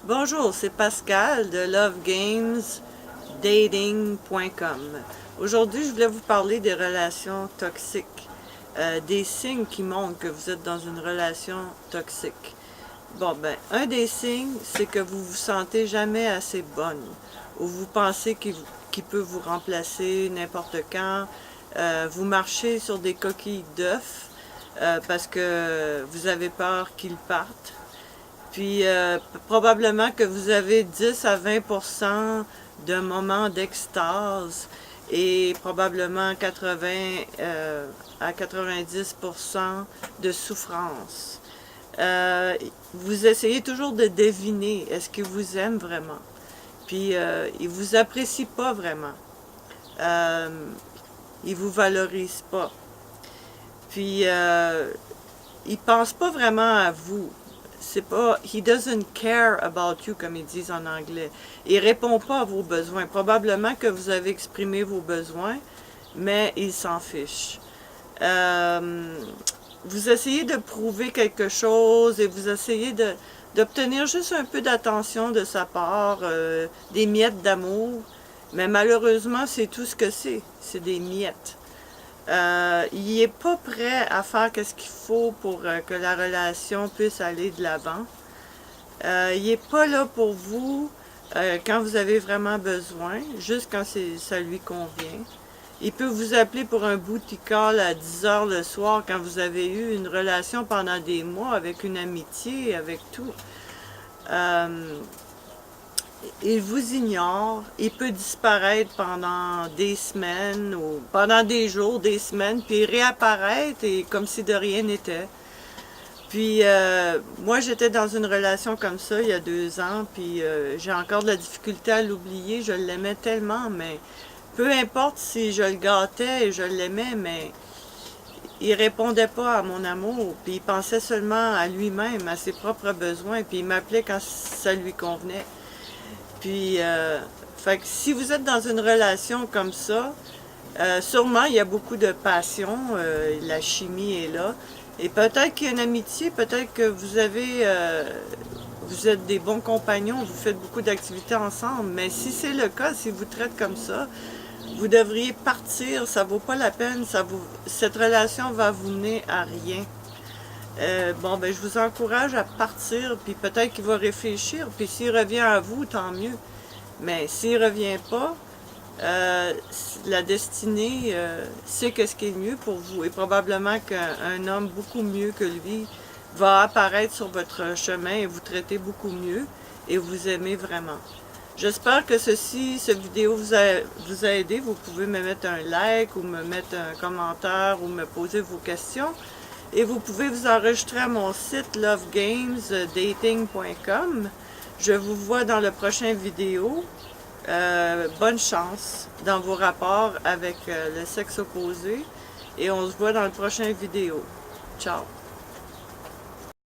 Bonjour, c'est Pascal de lovegamesdating.com. Aujourd'hui, je voulais vous parler des relations toxiques, des signes qui montrent que vous êtes dans une relation toxique. Bon, ben, un des signes, c'est que vous vous sentez jamais assez bonne, ou vous pensez qu'il peut vous remplacer n'importe quand. Vous marchez sur des coquilles d'œufs parce que vous avez peur qu'il parte. Puis probablement que vous avez 10 à 20% de moments d'extase et probablement 80 à 90% de souffrance. Vous essayez toujours de deviner, est-ce qu'il vous aime vraiment? Puis il vous apprécie pas vraiment. Il vous valorise pas. Puis il pense pas vraiment à vous. C'est pas, he doesn't care about you, comme ils disent en anglais. Il répond pas à vos besoins. Probablement que vous avez exprimé vos besoins, mais il s'en fiche. Vous essayez de prouver quelque chose et vous essayez d'obtenir juste un peu d'attention de sa part, des miettes d'amour, mais malheureusement, c'est tout ce que c'est. C'est des miettes. Il n'est pas prêt à faire ce qu'il faut pour que la relation puisse aller de l'avant. Il n'est pas là pour vous quand vous avez vraiment besoin, juste quand ça lui convient. Il peut vous appeler pour un booty call à 10 heures le soir quand vous avez eu une relation pendant des mois avec une amitié, avec tout. Il vous ignore, il peut disparaître pendant des semaines, ou pendant des jours, des semaines, puis réapparaître et comme si de rien n'était. Puis moi j'étais dans une relation comme ça il y a 2 ans, puis j'ai encore de la difficulté à l'oublier, je l'aimais tellement, mais peu importe si je le gâtais et je l'aimais, mais il répondait pas à mon amour, puis il pensait seulement à lui-même, à ses propres besoins, puis il m'appelait quand ça lui convenait. Puis, fait que si vous êtes dans une relation comme ça, sûrement il y a beaucoup de passion, la chimie est là. Et peut-être qu'il y a une amitié, peut-être que vous êtes des bons compagnons, vous faites beaucoup d'activités ensemble. Mais si c'est le cas, si vous traitez comme ça, vous devriez partir, ça vaut pas la peine, cette relation va vous mener à rien. Bon, ben je vous encourage à partir, puis peut-être qu'il va réfléchir, puis s'il revient à vous, tant mieux. Mais s'il revient pas, la destinée sait ce qui est mieux pour vous. Et probablement qu'un homme beaucoup mieux que lui va apparaître sur votre chemin et vous traiter beaucoup mieux et vous aimer vraiment. J'espère que cette vidéo vous a aidé. Vous pouvez me mettre un like ou me mettre un commentaire ou me poser vos questions. Et vous pouvez vous enregistrer à mon site lovegamesdating.com. Je vous vois dans la prochaine vidéo. Bonne chance dans vos rapports avec le sexe opposé. Et on se voit dans la prochaine vidéo. Ciao!